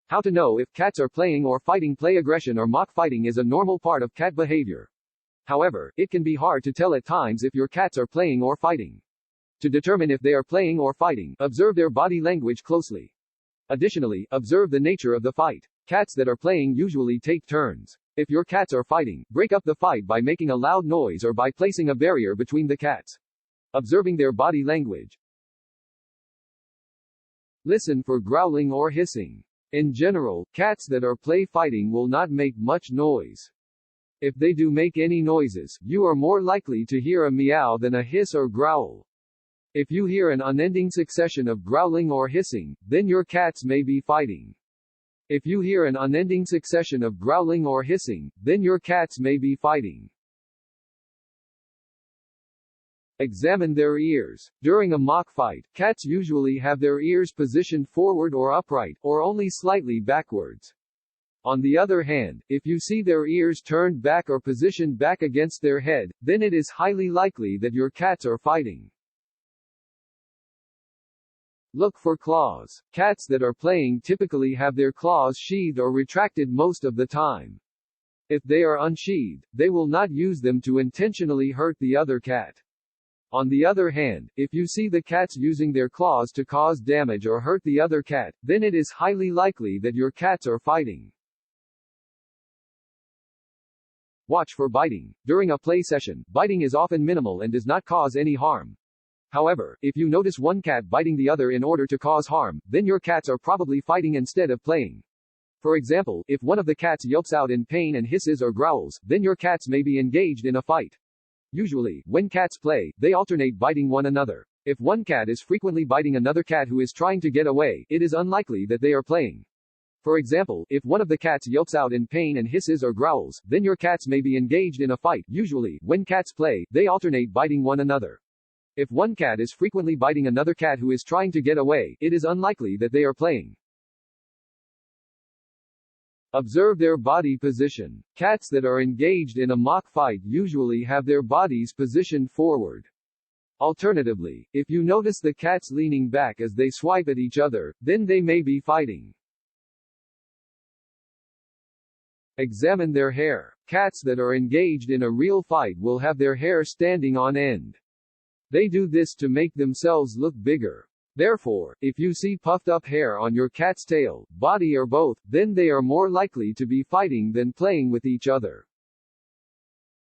How to know if cats are playing or fighting. Play aggression or mock fighting is a normal part of cat behavior. However, it can be hard to tell at times if your cats are playing or fighting. To determine if they are playing or fighting, observe their body language closely. Additionally, observe the nature of the fight. Cats that are playing usually take turns. If your cats are fighting, break up the fight by making a loud noise or by placing a barrier between the cats. Observing their body language. Listen for growling or hissing. In general, cats that are play fighting will not make much noise. If they do make any noises, you are more likely to hear a meow than a hiss or growl. If you hear an unending succession of growling or hissing, then your cats may be fighting. If you hear an unending succession of growling or hissing, then your cats may be fighting. Examine their ears. During a mock fight, cats usually have their ears positioned forward or upright, or only slightly backwards. On the other hand, if you see their ears turned back or positioned back against their head, then it is highly likely that your cats are fighting. Look for claws. Cats that are playing typically have their claws sheathed or retracted most of the time. If they are unsheathed, they will not use them to intentionally hurt the other cat. On the other hand, if you see the cats using their claws to cause damage or hurt the other cat, then it is highly likely that your cats are fighting. Watch for biting. During a play session, biting is often minimal and does not cause any harm. However, if you notice one cat biting the other in order to cause harm, then your cats are probably fighting instead of playing. For example, if one of the cats yelps out in pain and hisses or growls, then your cats may be engaged in a fight. Usually, when cats play, they alternate biting one another. If one cat is frequently biting another cat who is trying to get away, it is unlikely that they are playing. For example, if one of the cats yelps out in pain and hisses or growls, then your cats may be engaged in a fight. Usually, when cats play, they alternate biting one another. If one cat is frequently biting another cat who is trying to get away, it is unlikely that they are playing. Observe their body position. Cats that are engaged in a mock fight usually have their bodies positioned forward. Alternatively, if you notice the cats leaning back as they swipe at each other, then they may be fighting. Examine their hair. Cats that are engaged in a real fight will have their hair standing on end. They do this to make themselves look bigger. Therefore, if you see puffed up hair on your cat's tail, body or both, then they are more likely to be fighting than playing with each other.